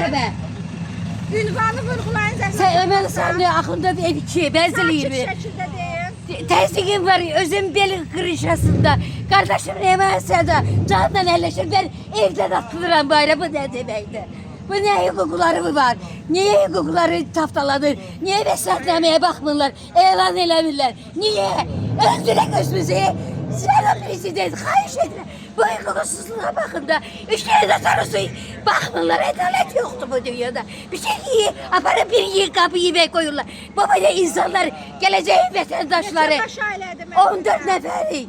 mərtəbə. Ünvanı vurgulayın zəhmət. Sən Əməl Sami Axundov ev 2, bənzəliyir. Şəkildə deyim. Təzyiqim var, özüm bel qırışasında. Qardaşım Əməlisədə canla əlləşir. Mən evdən atılıram bayra, bu nə deməkdir? Bu nə hüquqları var? Niyə hüquqları tapdalanır? Niyə vəsatnaməyə baxmırlar? Elan eləmirlər? Niyə? Öldürək özümüzü. Sayın Prezident, xahiş edirəm. Bu hüquqsuzluğa baxın da. Üç kere de tanısı bakmırlar. Adalet yoktu bu dünyada. Bir şey iyi, aparın bir iyi kapı yemek koyurlar. Bu böyle insanlar, geleceğin vatandaşları. 14 neferi.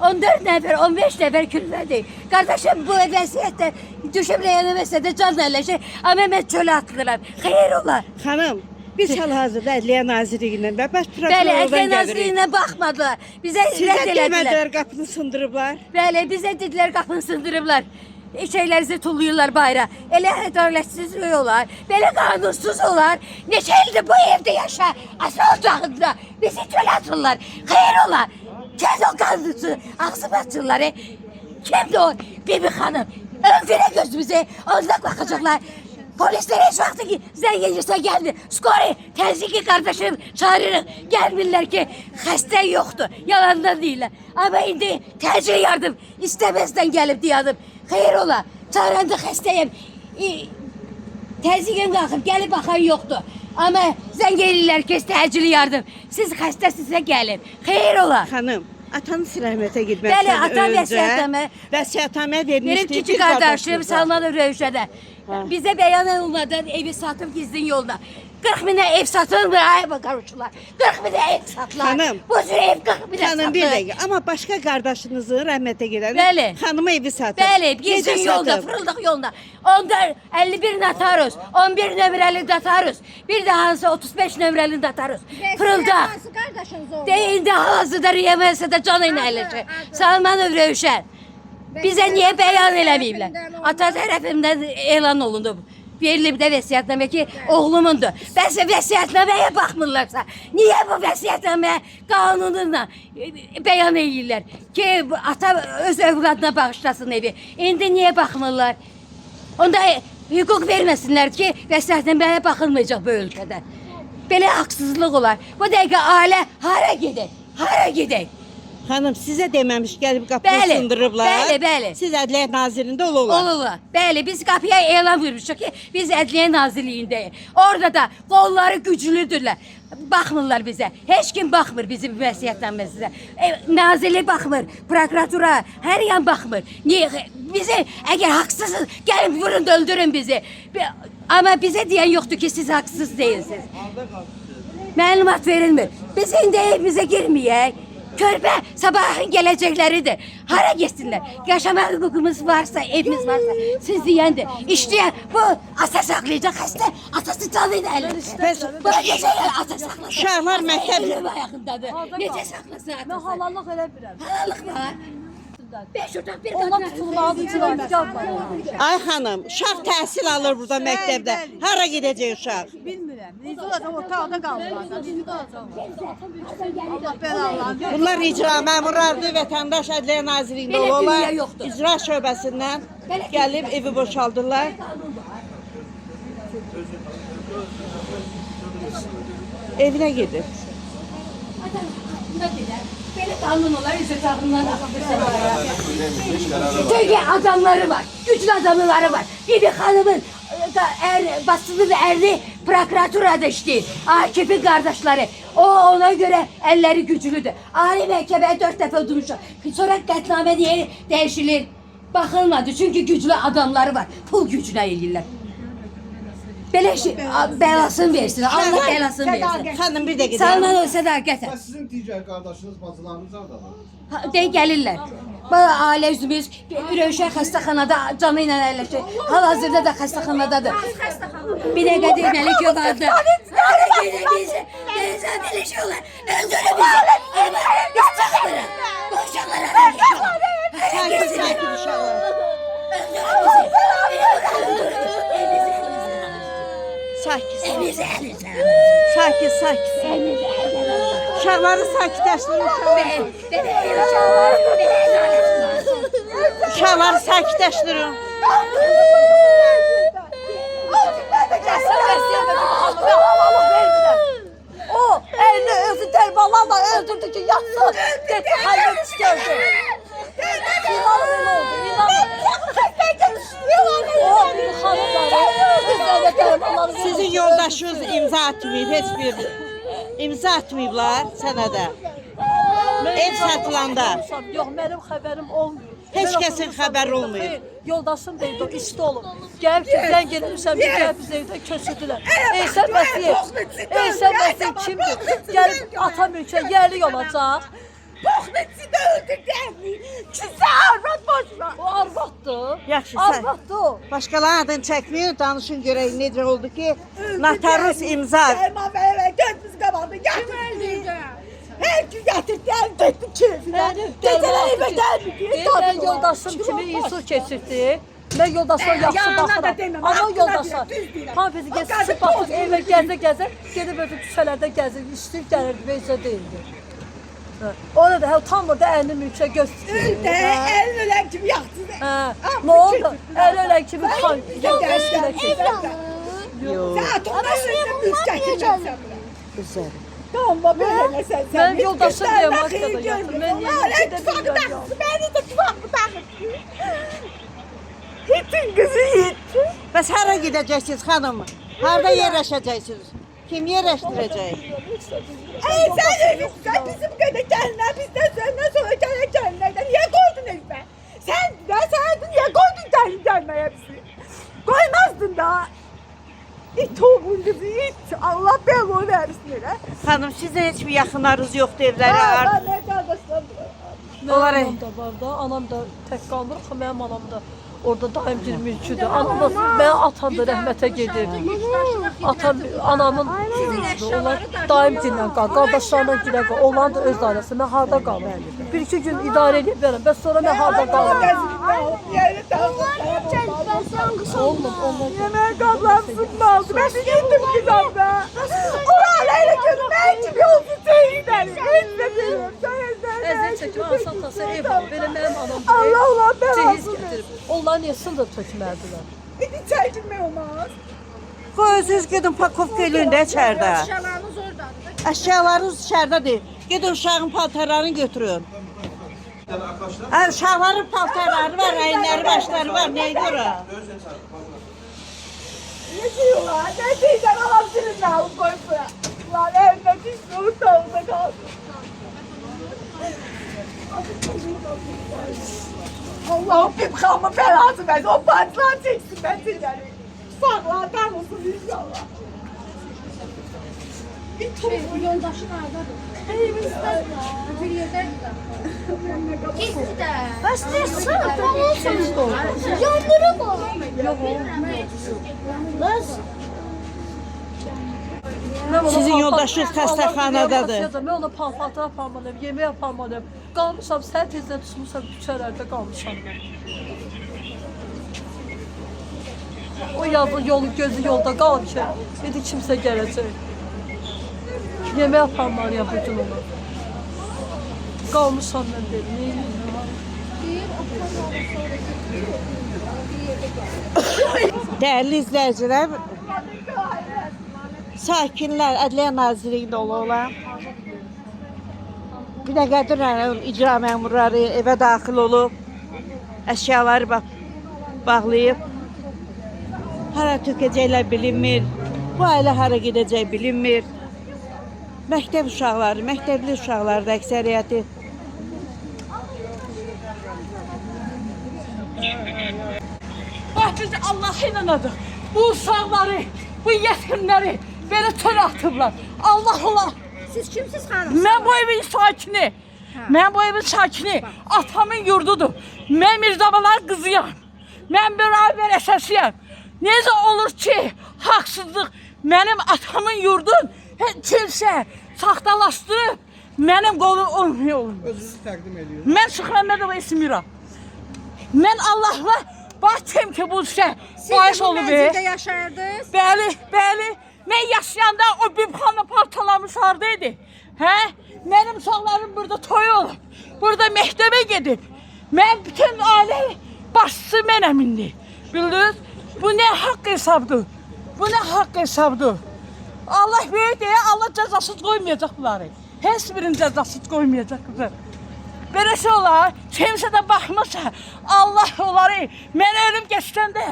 14 nefer, 15 nefer külfədi. Kardeşim bu vəsiyyətdə düşüb rəyənəməsə də can əlləşir. Amma mən çölə atılıram. Xeyir olar. Xanım, biz hal-hazırda Ədliyyə Nazirliyindən və Baş Bəli, Prokurorluğundan Ədliyyə gəlirik. Nazirliyinə baxmadılar. Bizə Sizə rədd elədilər. demədilər, qapını sındırıblar. Bəli, bizə dedilər qapını sındırıblar. Şeylərinizi tulluyurlar bayra. Elə ədalətsiz olar, belə qanunsuz olar. Neçə ildir bu evdə yaşa, asfalt dağında bizi çölə atırlar. Xeyir olar. Tez o qanunsuz ağzımı açırlar. Kimdir o? Bibi xanım. Öldürək gözümüzü, ondan baxacaqlar. Polisler hiç vakti ki zəng gelirsə gəlmir. Skori, təzyiqi kardeşim çağırırıq. Gəlmirlər ki xəstə yoxdur. Yalandan deyirlər. Ama indi təcili yardım istemezden gelip diyadım. Xeyir ola. Çağıranda xəstəyim. Təzyiqim qalxıb gəlib baxan yoxdur. Ama zəng gelirlər ki təcili yardım. Siz xəstəsinizsə gəlin. Xeyir ola. Xanım, atanız rəhmətə Bəli, getməzdən ata öncə vəsiyyətnamə vermişdi. benim bir küçük kardeşim qardaşınıza. Salman Rövşədə. Bize beyan olmadan evi satıp gizlin yolda. 40 bine ev satılmır ay bakaruşlar. 40 bine ev satılar. Hanım. Bu tür ev 40 bine satılır. Xanım, bir dəqiqə. Amma başqa qardaşınızı rəhmətə gedəndə Bəli. xanıma evi satıb. Bəli, gizlin Necə yolda, satıb? fırıldaq yolda. Onda 51 Natarus, 11 nömrəli Datarus, bir de hansı 35 nömrəli Datarus. Fırıldaq. Nasıl kardeşiniz oldu? Deyində hazırda Riyaməsə də canı ilə əlləşir. Salmanov Rövşən. Bizə niyə bəyan eləməyiblər? Ata tərəfimdən elan olundu. Verilib də vəsiyyətnamə ki, oğlumundur. Bəs vəsiyyətnaməyə baxmırlarsa, niyə bu vəsiyyətnamə qanununla bəyan edirlər ki, ata öz övladına bağışlasın evi. İndi niyə baxmırlar? Onda hüquq verməsinlər ki, vəsiyyətnaməyə baxılmayacaq bu ölkədə. Belə haqsızlıq olar. Bu dəqiqə ailə hara gedək? Hara gedək? Xanım, sizə deməmiş gəlib qapını Bəli, sındırıblar. bəli, bəli. Siz Ədliyyə Nazirliyində olurlar. Olurlar. Bəli, biz qapıya elan vurmuşuq ki, biz Ədliyyə Nazirliyindəyik. Orada da qolları güclüdürlər. Baxmırlar bizə. Heç kim baxmır bizim vəsiyyətnaməsizə. Nazirlik baxmır, prokuratura, hər yan baxmır. Niyə? Bizi əgər haqsızsınız, gəlin vurun, öldürün bizi. Amma bizə deyən yoxdur ki, siz haqsız deyilsiniz. Məlumat verilmir. Biz indi evimizə girməyək. Körpə sabahın gələcəkləridir. Hara getsinlər? Yaşama hüququmuz varsa, evimiz varsa, siz deyəndir. İşləyən bu ata saxlayacaq xəstə, atası canı ilə əlləşdir. Bu gecələr ata saxlasın. Uşaqlar məktəb- Ölüm ayağındadır. Necə saxlasın atası? Mən halallıq elə bilirəm. Halalıq var. 5 otaq bir Ondan qadın. tutulmağı tutulmaz. Ay xanım, uşaq təhsil alır burada məktəbdə. Hara gedəcək uşaq? Bilmirəm. Necə olacaq otaqda qalmazlar. Necə olacaq? Allah bəlalarını. Bunlar icra məmurlardır, vətəndaş Ədliyyə Nazirliyində Belə olurlar. dünya yoxdur. İcra şöbəsindən gəlib evi boşaldırlar. Evinə gedir. Böyle kanun olar, üzü tarafından Çünkü adamları var, güçlü adamları var. Bibi hanımın basılı ve erli prokuraturada işleyir. Akif'in kardeşleri. O ona göre elleri güçlüdür. Ali məhkəməyə 4 dəfə ödürmüşlər. Sonra qətnamə diye değişilir. Bakılmadı çünkü güçlü adamları var. Pul gücüne eləyirlər. Belə şey, belasını versin. Allah belasını versin. Xanım, bir dəqiqə. Salman o sədaqətə. Sizin digər qardaşınız, bacılarınız hardadır? Dey gəlirlər. Bu ailə üzümüz Rövşən xəstəxanada canı ilə əlləşir. Hal-hazırda da xəstəxanadadır. Bir dəqiqə deməli ki, vardı. Hara gedir bizi? Bizə belə şey olar. Öldürün bizi. Biz çıxmırıq. Bu uşaqlara hara gedir? Sakin, sakin uşaqlar. Öldürün bizi. Sakin, Evimizi əlinizə. sakin, sakin. Evimizi əlinizə. Uşaqları sakitləşdirin uşaqlar. Belə ev uşaqlar. Belə ədalətim var. Uşaqları sakitləşdirin. Altı Sizin yoldaşınız imza atmayıb, heç bir imza atmayıblar sənədə. Ev satılanda. Yox, mənim xəbərim olmuyor. Heç kəsin xəbəri olmuyor. Yoldaşım da evdə işdə olub. Gəlib ki, zəng gəlmişəm ki, gəlib biz evdə köçürdülər. Eysər Vəsiyev kimdir? Gəlib ata mülkə yerli olacaq. Pohmetsi de öldürdü. Kimse arvat boşuna. O arvaddır. Yaxşı, sən Arvaddır o. başqalarının adını çəkməyin, danışın görək necə oldu ki, notarus imza. Erman ve eve götümüz kapandı. Getirdi. Her gün getirdi. Getirdi keyfine. Geceler eve gelmedi. Mən yoldaşım kimi isul keçirdi. Mən yoldaşıma yaxşı yanına da baxıram. deməm, Amma haqqına yoldaşlar deyirəm, düz deyirəm. hamısı O gəzib qazı baxır, toz evə gəzə, gedib özü küçələrdə gəzir, işləyib gəlirdi, vecə deyildi. Orada da utanmırdı əlini mülkə göstərir. De el ölen gibi yaktı. Nə oldu? Əl ölən kimi kan Gerçekten. Yox, Saat ona sözü biz getirmezsen. gözəl. Tamam böyle sen. Mən yoldaşım diye maskada yatdım. Mən Hala tufakı taktı. Beni de tufakı taktı. Hitin kızı hit. Bəs hara gedəcəksiniz xanım? Harda yerləşəcəksiniz? Kim yerləşdirəcək? Sen bizim köyde gelinler bizden senden sonra gelen gelinlerden niye koydun elime? Sen niye koydun gelmeye hepsi? Koymazdın da. İt oğlun kızı it. Allah belanı versin öyle. Xanım, sizin heç bir yaxınlarınız yoxdur evlərə? Ben ne kardeşlerim? Onlar- Anam da var da, anam da tək qalmır, axı mənim anam da orada daim girməkçidir. Anam da, mənim atam da rəhmətə gedir. Atam, anamın onlar daim dinlə qalır, qardaşlarla gilə qalır. Onların da öz ailəsi, mən harda qalım? Bir-iki gün idarə edib verəm, bəs sonra mən harda qalım? Olmaz. Yemeğe kablansın mı aldı? Ben de gittim kızamda. Oralarla görmek gibi olsun seyirler. Hiç de bilmiyorum. Əziyyət çəkmə, Asan Tası ev var, belə mənim anam da Allah Allah cehiz belasını. gətirib. Onların yesin də tökmərdilər. Bir çekilme olmaz. Qoy özünüz gedin pakovka eləyin də içərdə. Şalanız oradadır. Əşyalarınız içərdədir. Gedin uşağın paltarlarını götürün. Uşaqların paltarları var, əyinləri, başları var. Nəyə görə? Ne diyorlar? Ne diyeceğim? Allah'ım seninle alıp koysun. Lan evde düştü. Ortalığında kaldı. Allah'ım bir kanma belası versin. O patlağı çeksin ben seni. Saklardan olsun inşallah. Yoldaşın ardadır. Bir yerden gider. Bəs ne sırf olsun? Yandırı bu. Yok Sizin yoldaşınız xəstəxanadadır. Mən ona palpatı aparmalıyım, yemək aparmalıyım. Qalmışam, sən tezdən tutmuşam, küçələrdə qalmışam mən. O yazı yolu, gözü yolda qalıb ki, dedi kimsə gələcək. Yemək aparmalıyım bu gün ona. Qalmışam mən dedim, neyim? Dəyərli izləyicilər, sakinlər Ədliyyə Nazirliyində olan bir də Qədir rayon icra məmurları evə daxil olub, əşyaları bağlayıb, hara tökəcəklər bilinmir, bu ailə hara gedəcək bilinmir. Məktəb uşaqları, məktəbli uşaqları da əksəriyyəti. Bax biz Allah'a inanadıq. Bu uşaqları, bu yetimləri belə çölə atıblar. Allah Allah. Siz kimsiz hanım? Mən bu evin sakini. Mən bu evin sakini. Atamın yurdudur. Mən Mirzabalar qızıyam. Mən beraber əsasıyam. Necə olur ki, haqsızlıq mənim atamın yurdun kimsə saxtalaşdırıb mənim qolum olmuyor. Özünüzü təqdim ediyorsunuz. Mən Şıxrəmmədova İsmiram. Mən Allahla baxdım ki, bu şey baş olub. Siz de yaşardınız. Bəli, bəli. Mən yaşayanda o bimxanla parçalanmış hardaydı. Hə? Mənim uşaqlarım burada toy olub. Burada məktəbə gedib. Mən bütün ailə başçısı mənəm indi. Bildiniz? Bu nə haqq hesabdır? Bu nə haqq hesabdır? Allah böyük deyə Allah cəzasız qoymayacaq bunları. Heç birinin cəzasız qoymayacaq qızım. Belə şey olar, kimsə də baxmasa, Allah onları, mən ölüm geçəndə,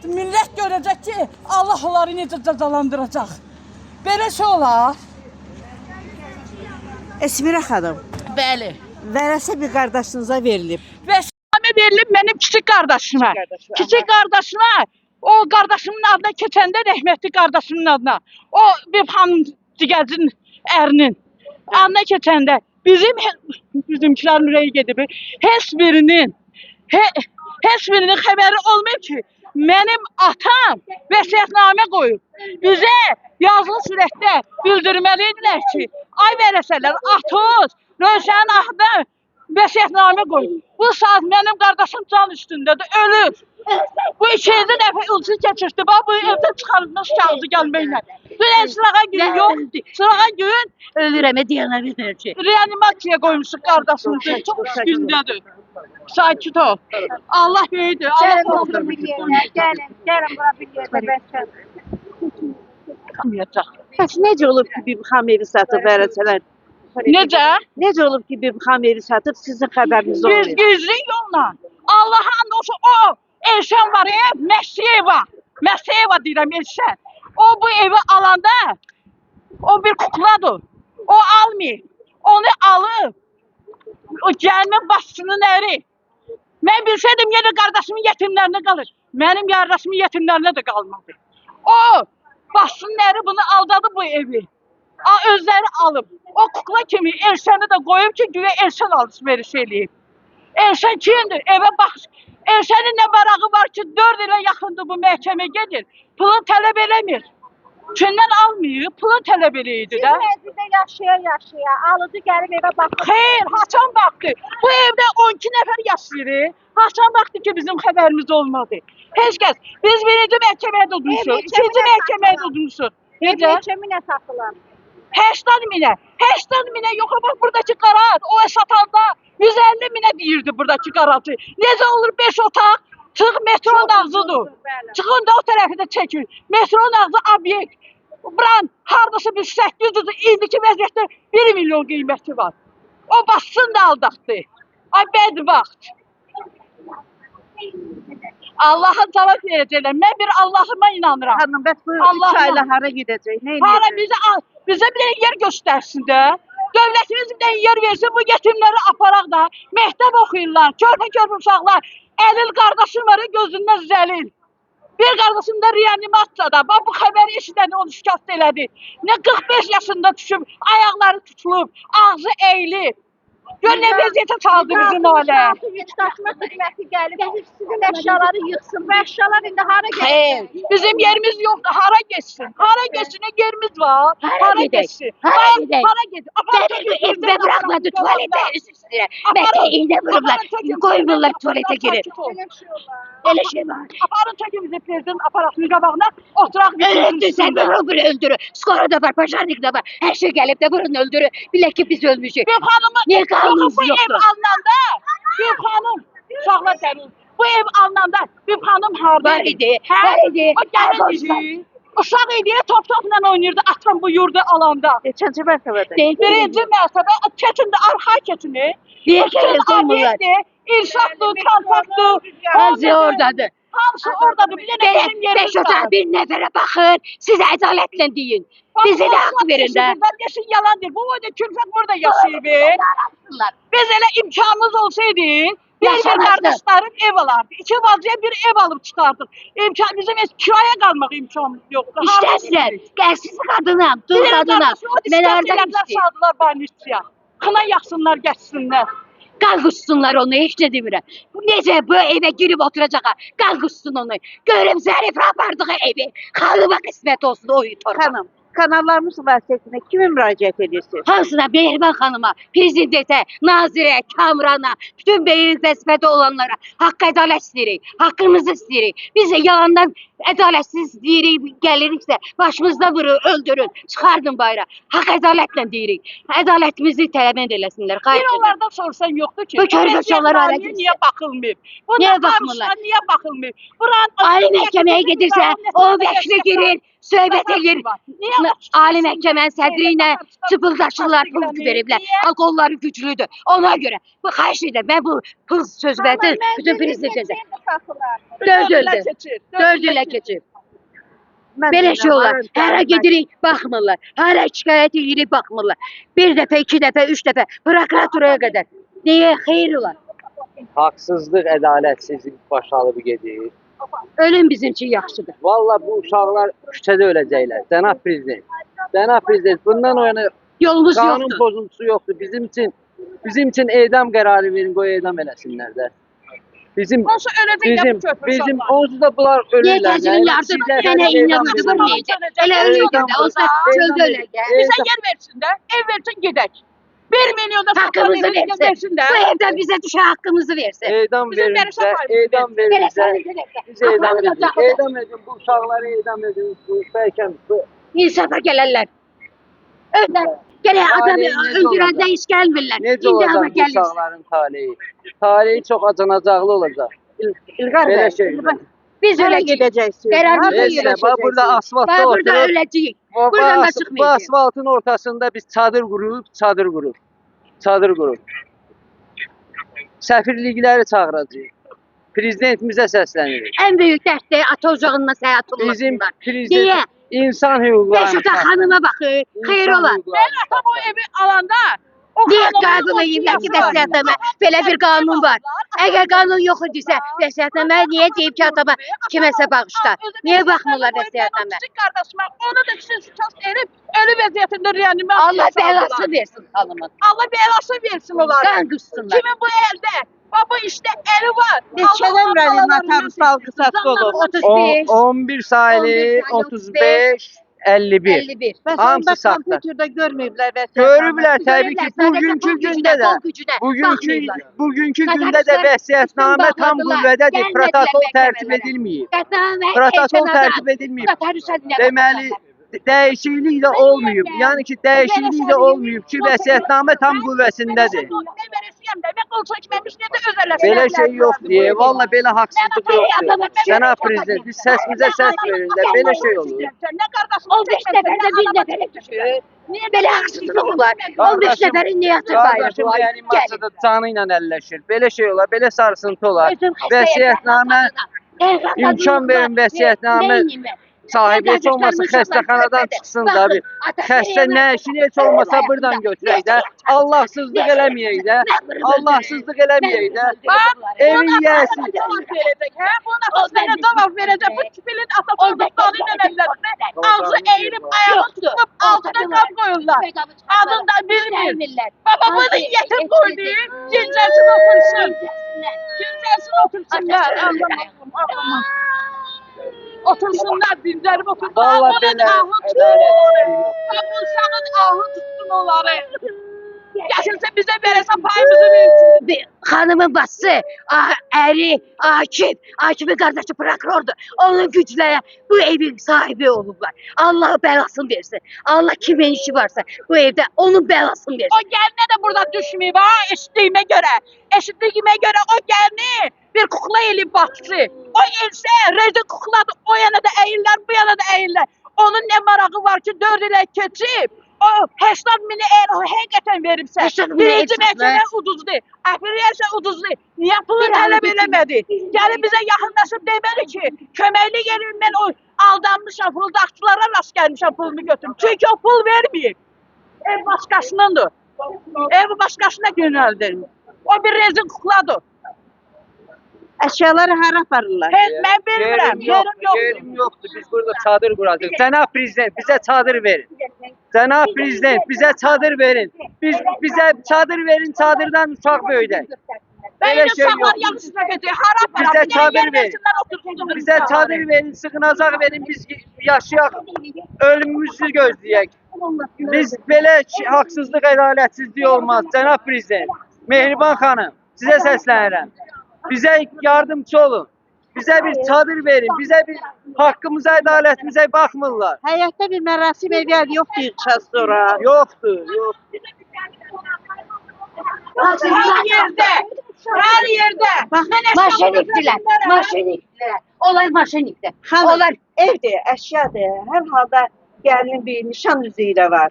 millət görəcək ki, Allah onları necə cəzalandıracaq. Belə şey olar. Esmirə xanım, Bəli. vərəsə bir qardaşınıza verilib. Vəssamə verilib mənim kiçik qardaşıma. Kiçik qardaşıma, o qardaşımın adına keçəndə rəhmətli qardaşımın adına. O bir xanım cigərcinin ərinin adına keçəndə bizimkilərin ürəyi gedib. Heç birinin xəbəri olmayıb ki, mənim atam vəsiyyətnamə qoyub. Bizə yazılı surətdə bildirməliydilər ki, ay vərəsələr, atız, Rövşənin adına vəsiyyətnamə qoyub. Bu saat mənim qardaşım can üstündədir, ölür. Bu ikinci dəfə ülçü keçirdi, bax bu evdən çıxarılmış kağızı gəlməklə. Dünən sırağa gün yoxdur, sırağa gün Ölürəm, deyənə bilmir ki. reanimasiyaya qoymuşuq qardaşımızı, çox gündədir. Sakit ol. Allah böyüdür, Allah qorusun. Gəlin bura bir yerdə bəsdir. Çıxmayacaq. Bəs necə olub ki, bir xam evi satıb vərəsələr? Necə? Necə olub ki, bir xam evi satıb sizin xəbəriniz Biz olmuyor? gizli yolla. Allah'a and olsun o Elşən var ya, Məsiyeva deyirəm Elşən. O bu evi alanda, o bir kukladır. O almıyor. Onu alıb, o gəlinin başçının əri. Mən bilsəydim yenə qardaşımın yetimlərinə qalır. Mənim qardaşımın yetimlərinə də qalmadı. O başçının əri bunu aldadı bu evi. Özləri alıb. O kukla kimi Elşəni də qoyub ki, güya Elşən alış-veriş eləyib. Elşən kimdir? Evə bax. Elşənin nə marağı var ki, 4 ilə yaxındır bu məhkəmə gedir. Pulun tələb eləmir. Kimdən almayıb, pulun tələb eləyirdi də. Evdə yaşaya, alıcı gəlib evə baxır. Xeyr, haçan vaxtı. Bu evdə 12 nəfər yaşayır. Haçan vaxtı ki, bizim xəbərimiz olmadı. Heç kəs. Biz birinci məhkəməyə tutmuşuq, ikinci məhkəməyə tutmuşuq. Necə? Neçə minə satılır? 80 minə. 80 minə yox, bax buradakı qarat. O satanda 150 minə deyirdi buradakı qaratı. Necə olur 5 otaq? Çıx metronun ağzıdır. Çıxın da o tərəfi də çəkin. Metronun ağzı obyekt. Buran hardasa bir 800, indiki vəziyyətdə 1 milyon qiyməti var. O başsın da aldatdı. Ay bədbəxt. Allah'a cavab verəcəklər. Mən bir Allahıma inanıram. Xanım, bəs bu Allah'ım. 2 ayla hara gedəcək? Nə Hara edəcək? bizə bir dənə yer göstərsin də. Dövlətimiz bir dənə yer versin, bu yetimləri aparaq da. Məktəb oxuyurlar, körpə uşaqlar. Əlil qardaşım var, gözündən zəlil. Bir qardaşım da reanimasiyada. Bax bu xəbəri eşidən onu şikayət elədi. Nə 45 yaşında düşüb, ayaqları tutulub, ağzı əyilib. Gör nə vəziyyətə çaldı bizim ailə. Yükdaşma xidməti gəlib, sizin əşyaları yıxsın. Bu əşyalar indi hara Xeyr, gedəcək? bizim yerimiz yoxdur. Hara geçsin? Hara geçsin? Yerimiz var. Hara gedək? geçsin? Hara gedək? Hara gedək? Beni evime bırakmadı, tuvalete üstüne. Beni iğne vururlar, koymurlar tuvalete girin. Öyle şey var. Aparın çəkin bizi prezident aparatının qabağına, oturaq Öldür sen de öbürü öldürü. Skora da var, paşarlık da var. Her şey gelip de vurun öldürü. Bile ki biz ölmüşük. Bir xanımı, Niye kanunumuz bu ev yoktu? alınanda, bir xanım, uşaqlar dərin. Bu ev alınanda bir xanım harda Var idi, var idi. O gəlin idi. Uşaq idi, top-topla oynayırdı atam bu yurdu alanda. Neçənci mərtəbədə? Birinci mərtəbə keçində, arxaya keçini. Niye kere koymurlar? İrşaddır, kantaktır. Hamsi oradadır. Hamısı oradadır. Bir dənə benim yerim Beş otağı bir nefere bakın. Siz adaletle deyin. Bize de hak verin de. Yaşın yalandır. Bu boyda külfet burada yaşayıb. Biz elə imkanımız olsaydı, bir Yaşamazdı. qardaşlarım ev alardı. İki bacıya bir ev alıp çıkardık. Bizim kiraya kalmak imkanımız yoktu. İştəsilər. Gəlsiz qadınam, dur qadınam. Mən oradan istəyim. Saldılar barnistiyaya. Kına yaksınlar, geçsinler. Qal qussunlar onu, heç nə demirəm. Necə bu evə girib oturacaq, qal qussun onu. Görüm Zərif apardığı evi. Xanıma qismət olsun o torba. Xanım, kanallarımız vasitəsilə kimə müraciət edirsiniz? Hansına? Behriban xanıma, prezidentə, nazirə, kamrana, bütün beyin vəzifədə olanlara haqq ədalət istəyirik, haqqımızı istəyirik. Biz də yalandan ədalətsiz deyirik, gəliriksə başımızda vurur, öldürün, çıxardın bayra. Haqq ədalətlə deyirik. Ədalətimizi tələb eləsinlər. Bir onlardan sorsan yoktu ki. Bu körpəçolar vəziyyətnamiyə ailə niye bakılmayıb? Niye Bunlar bakmırlar? Niye bakılmayıb? Buranın Ali məhkəməyə gedirsə, o vəkili girir, söhbət edir. Ali məhkəmənin sədri ilə çıpıldaşırlar, pul veriblər. Ha, qolları güclüdür. Ona görə bu xahiş edirəm. Mən bu pul sözbəti bütün prezidentə 4 ilə keçir. Belə şey olar. Hərə gedirik, baxmırlar. Hərə şikayət edirik, baxmırlar. Bir dəfə, 2 dəfə, 3 dəfə prokuraturaya qədər. Niyə xeyir olar? Haqsızlıq, ədalətsizlik baş alıb gedir. Ölüm bizim üçün yaxşıdır. Valla bu uşaqlar küçədə öləcəklər. Cənab prezident. Cənab prezident, bundan o yana Yolumuz qanun yoxdur. pozuntusu yoxdur. Bizim için edam qərarı verin, qoy edam eləsinlər də. Bizim onsuz da bunlar Niyə ölürlər. təcilin yardım mənə inanmadı vurmayacaq. Elə ölüydü də, olsa çöldə ölərdi. Bize yer versin de, ev versin gidek. 1 milyonda Hakkımızı satın versin. de. Bu evden bize düşen hakkımızı versin. Edam Bizim verirsə, dərsə payımız edam verirsə, biz edam edin. Verirsə. Edam edin, bu uşaqları edam edin. Bu bəlkə İnsafa gelenler. Öyle. Gene adamı Ailenin necə öldürende olacaq? hiç gelmirler. Necə İndi ama olacaq bu gelir. uşaqların taleyi? Taleyi çox acınacaqlı olacaq. İlgar Belə Bey, şey. biz Nereye öleceğiz. gideceksin? Beraber Nereye Neyse, gideceksin? bax burada asfaltda Burada oturup, öleceğiz. bu Buradan da bu çıkmayacağız. asfaltın ortasında biz çadır qururuq. Səfirlikləri çağıracağıq. Prezidentimizə səslənirik. En büyük dert de ata ocağında seyahat Bizim olmasınlar. prezident Niye? insan hüquqlarını Beşiktaş hanıma bakıyor. Hayır İnsan olan. hüquqlarını Ben atam o evi alanda o Niye kanunu kanun yiyirlər ki, vəsiyyətnamə? Belə bir kanun var. Əgər kanun yox idisə, vəsiyyətnamə niyə deyib ki, atama kiməsə bağışla? Niyə baxmırlar vəsiyyətnamə? Küçük kardeşime onu da siz şans verip ölü vəziyyətində reanimə Allah belası versin hanımın. Allah belası versin onlara. Qan qüssünlər. Kimin bu elde? Baba işte eli var. Neçədən reanimatör salgısı olub? 35, 11 sayılı 35 51. 51. Bəs Hamısı onda saxta. kompüterdə görməyiblər vəsiyyət. Görüblər təbii ki, Görürlər, bugünkü sadəcə gündə də qol gücünə baxmırlar. bugünkü Qatar gündə də işlər vəsiyyətnamə üstün tam bağladılar, qüvvədədir. gəlmədilər Protokol tərtib məhkəmələrə. edilməyib. Qətnamə Protokol Elçin tərtib adam. edilməyib. Qatar işlərinə Deməli dəyişiklik də olmayıb. Yəni ki, dəyişiklik də olmayıb ki, vəsiyyətnamə tam qüvvəsindədir. Ben veresiyorum da ve kol çekmemiş ne de özelleştirme. Belə şey yoxdur. Valla belə haqsızlıq yoxdur. Cənab prezident, biz səsimizə səs verin də belə şey olur. Ne kardeşim? 15 nəfərdə bir nəfərə düşür. Niyə belə haksızlıq olar? 15 nəfərin niyə atır bayrağı? Qardaşım reanimasiyada canı ilə əlləşir. Belə şey olar, belə sarsıntı olar. Vəsiyyətnamə imkan verin, vəsiyyətnamə sahibi heç olmasa xəstəxanadan çıxsın da bir. Xəstə nəşini heç olmasa buradan götürək də. Allahsızlıq eləməyək də. Allahsızlıq eləməyək də. Evin yiyəsi. Verecek. He? Bunun atasına ne cevap verecek? Bu tipilin atasının dalıyla evlenme. Ağzı eğilip ayağı tutup altına kap koyurlar. Adından bilmiyor. Baba bunu yetim koydu. Cincelsin otursun. Cincelsin otursunlar. Allah'ım. Otursunlar, dinlerim otursun. Vallahi Bunun belə ahı tutsun. ədalət yox. Bu uşağın ahı tutsun onları. Yaşılsa bize verirse payımızı versin. Bir hanımın bacısı, əri, Akif'in kardeşi prokurordur. Onun güclə bu evin sahibi olublar. Allah belasını versin. Allah kimin işi varsa bu evde onun belasını O versin. geline de burada düşmüyor ha eşittiğime göre. Eşittiğime göre o gelini bir kukla eli baktı. O else rezil kukladı o yana da eğiller bu yana da eğiller. Onun ne marağı var ki 4 ile keçip o 80.000'i eğer o hakikaten verirse 80.000 birinci ev məhkəmə tutmaz. uduzdu. Əfiriyerse uduzdu. Niye pulu Bir tələb an eləmədi? Gəlib bizə yaxınlaşıb deməli ki köməkli gelin mən o aldanmışam fırıldaqçılara rast gəlmişəm pulunu götürüm. Çünkü o pul vermeyib. Ev başkasınındır. Ev başkasına yönəldir. O bir rezil kukladır. Əşyaları hara aparırlar? Ben bilmirəm. Yerim yoxdur. Yerim yoxdur. Biz burada çadır quracağıq. Cənab prezident, bizə çadır verin. Cənab prezident, bizə çadır verin. Bizə çadır verin, çadırdan uşaq böyüdək. Ben Belə şey uşaqlar yox. yaxşı söhbəti. Hara Bizə aparar? Bir dənə çadır yer verin. versinlər, otursunlar. Bizə çadır verin, sığınacaq verin, biz yaşayaq, ölümümüzü gözləyək. Biz belə haqsızlıq, ədalətsizlik olmaz. Cənab prezident, Mehriban xanım, sizə səslənirəm. Bizə yardımcı olun. Bizə bir çadır verin, bizə bir haqqımıza, ədalətimizə baxmırlar. Həyətdə bir mərasim evi yoxdur çıxas sonra. Yoxdur, yox. Her yerde. Her yerde. Maşın iktiler. Maşın iktiler. Onlar maşın iktiler. Xanım, Onlar evdir, əşyadır. Hər halda gəlinin bir nişan üzüyü də var.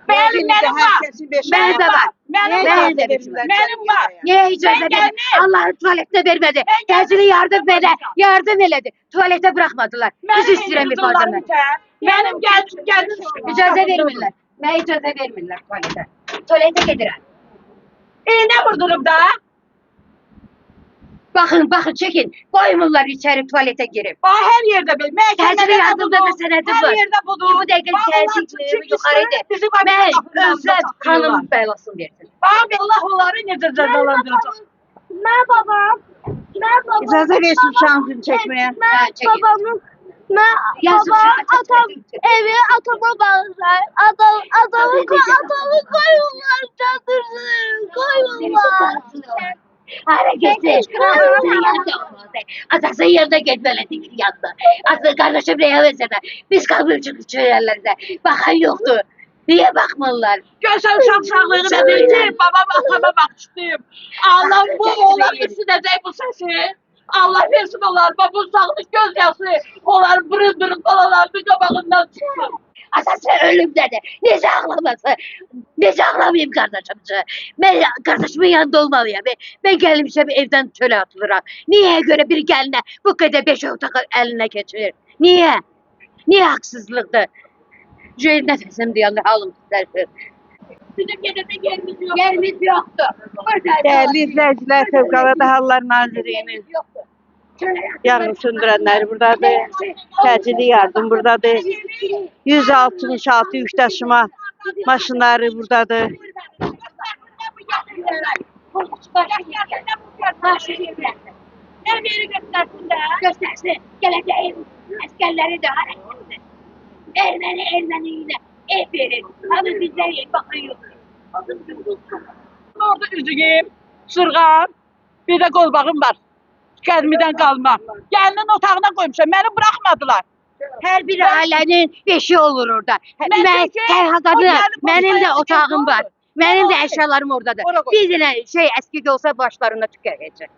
Bəli, Evinizdə mənim hər var. kəsin beş Mənim də ayağı var. Mənim Niyə var. icazə vermirlər Mənim gəlin var. yerə? niye icazə Ben vermedi? gelmem. Allah'ın tuvaletine vermedi. Ben Təcili gelmem. yardım verdi. Yardım eledi. Tuvalete bırakmadılar. Biz istiyorum ifademi. Benim geldim. İcazə vermirlər. Mənə icazə vermirlər tuvalete. Tuvalete gedirəm. İğne vurdurum da. Bakın çekin. Koymurlar içeri tuvalete girip. Aa, her yerde bir. Təcili yardımda da senedim var. Her yerde budur. Bu dəqiqə təzyiq yuxarıdır. Mən özüm kanım bəlasını verdim. Abi Allah onları necə cəzalandıracaq? Ben babam. Ben babam. İcazə versin uşağınızın çəkməyə. Ben çekin. babamın. Ben Yazık baba şuna, atam çekin. evi atama bağlar. Adamı koyuyorlar çadırsın. Koyuyorlar. Hareketli. Atasının yanında gitmelidik yanında. Aslında kardeşim neye mesela. Biz kalmıştık çöğerlerde. Bakan yoktu. Niye bakmıyorlar? Görsel şapşaklığını ben verdim. Babam atama bakıştım. Allah bu oğlan üstünecek bu sesi. Allah versin onlar. Babun sağlık gözyaşı. Onlar bırın bırın kolalarını kabağından çıksın. Asası ölümdədir. Necə ağlaması? Necə ağlamayayım kardeşimci? Ben kardeşimin yanında olmalıyım. Ben gelmişim evden çöle atılıram. Niye göre bir geline bu kadar 5 otaq eline geçirir? Niye? Niye haksızlıktır? Şöyle nefesim diyor, halım tutar. Bizim yerimiz yerimiz yok. Yerimiz yoktu. Buradaydı. Dəyərli izləyicilər, Fövqəladə Hallar Nazirliyinin yanğın söndürənləri buradadır. Təcili yardım buradadır. 166 yük daşıma maşınları buradadır. Her yeri göstersinler. Göstersin. Geleceğim askerleri de hareketsin. Ermeniyle ev verin. Ama bizler bakıyor. Orada üzüyüm, sırğam, bir de qolbağım var. Gəlmiden qalma. Gəlinin otağına qoymuşam, məni buraxmadılar. Her bir ailenin beşi olur orada. Ben Ben çünkü her o kadını, gelip benim de ortaya otağım var. çıkıyor. Benim de Oraya- eşyalarım oradadır. oraya koy. Bir yine eski olsa başlarına tükürecek.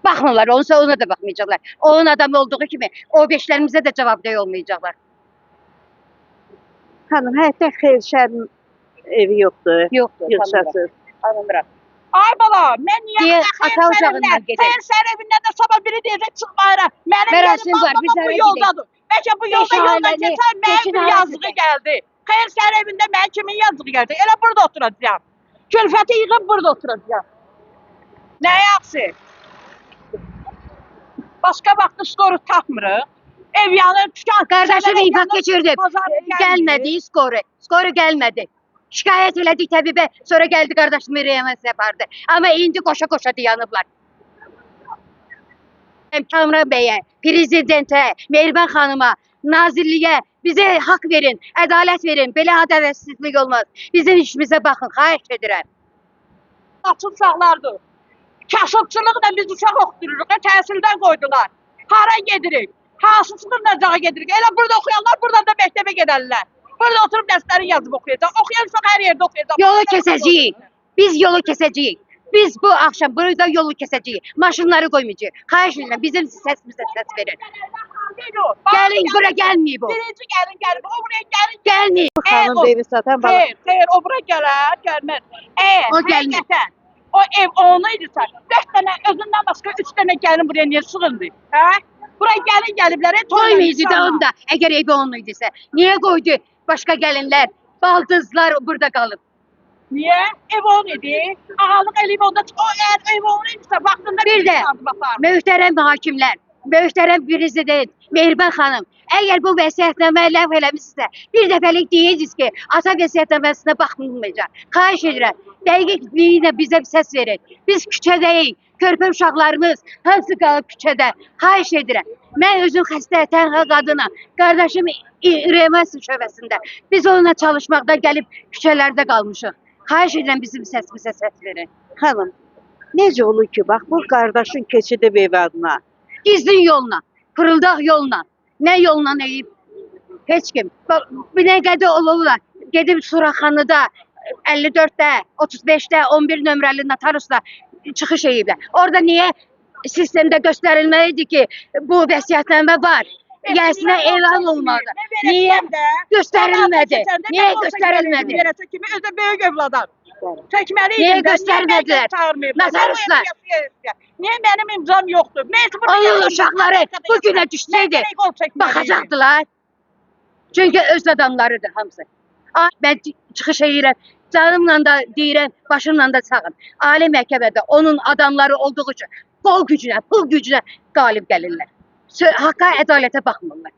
Bakmıyorlar, olsa ona da bakmayacaklar. Onun adamı olduğu gibi o beşlerimize de cevaplı olmayacaklar. Xanım, həyətdə Xeyirşərin evi yoxdur. Yoktur. Yığışasız. Alındıram. Ay bala, mən niyə Niyə xeyir ata ocağından sərindən, gedək? xeyir sərivindən də sabah biri deyəcək çıxmayıram. Mənim Mərasim yerim var, biz bu ərə yoldadır. Bəlkə bu yolda Beş yoldan ailəli, keçən mənə beşin bir ailəsi yazığı də. gəldi. Xeyir sərivində mənə kimin yazığı gəldi? Elə burada oturacağam. Külfəti yığıb burada oturacağım. Nə yaxşı? Başqa vaxt skoru tapmırıq. Ev yanır, tükan. Kardeşim sənədə infak yanır, geçirdim. bazar Gelmedi skoru. Skoru gelmedi. Şikayet elədik təbibə. Sonra geldi kardeşim reyəməs yapardı. Ama indi koşa koşa dayanıblar. Kamran Bey'e, Prezident'e, Mehriban Hanım'a, Nazirliğe bize hak verin, adalet verin. Belə adaletsizlik olmaz. Bizim işimize bakın, xahiş edirəm. Açıq uşaqlardır. Kasıbçılıqla biz uşaq oxudururuq, təhsildən qoydular. Hara gedirik? Hansı sınırnacağa gedirik? Elə burada oxuyanlar buradan da məktəbə gedərlər. Burada oturub dərsləri yazıb oxuyacaq. Oxuyan uşaq hər yerdə oxuyacaq. Yolu keseceğiz. Biz yolu keseceğiz. Biz bu akşam burada yolu keseceğiz. Maşınları koymayacağız. Xahiş edirəm, bizim sesimize ses verin. Gelin bura gelmiyor bu. Birinci gəlin. O buraya gəlin. Gelmiyor. Xanım o- evi satan bala. Xeyr, o bura gələr, gəlməz. O gəlmir. həqiqətən o ev onu idisə, 4 dənə özündən başqa 3 dənə gəlin buraya niyə sığındı? Hə? Buraya gəliblər, Koymayıcı da onda. Eğer evi onluyduysa. Niye koydu başka gelinler, baldızlar burada kalıp? Niyə? Ev onun idi. Ağalıq eləyib onda o eğer ev onun idisə vaxtında Bir de baxar. möhtərəm hakimler, möhtərəm prezident, Mehriban xanım, eğer bu vəsiyyətnamə ləğv eləmişsə, bir dəfəlik deyirsiniz ki, ata vəsiyyətnaməsinə baxılmayacaq. Xahiş edirəm, dəqiqliklə bizə səs verin. Biz küçədəyik, körpə uşaqlarımız hamısı qalıb küçədə. Xahiş edirəm. Mən özüm xəstə, tənha qadınam. Qardaşım remas şöbəsində. Biz onunla çalışmaqda gəlib küçələrdə qalmışıq. Xahiş edirəm bizim səsimizə səs verin. Xanım, necə olur ki, bax bu qardaşın keçidib ev adına. Gizlin yoluna, fırıldaq yoluna. Ne yoluna neyip? Heç kim. Bak, bir ne kadar olurlar. Gedib Suraxanıda 54-də, 35-də, 11 nömrəli notarusla çıxış ediblər. Orada niyə sistemdə göstərilməlidir ki, bu vəsiyyətnamə var? Yəsinə elan olmadı. Niyə göstərilmədi? Niyə göstərilmədi? Verəsə kimi özü böyük övladam. Çəkməli Niyə idim də, göstərmədilər? məni çağırmayıblar? Notaruslar. Niyə mənim imzam yoxdur? Məcbur Onun uşaqları bu günə düşsəydi, baxacaqdılar. Çünki öz adamlarıdır hamısı. Mən çıxış edirəm, canımla da deyirəm, başımla da sağım. Ali məhkəmədə onun adamları olduğu üçün qol gücünə, pul gücünə qalib gəlirlər. Haqqa, ədalətə baxmırlar.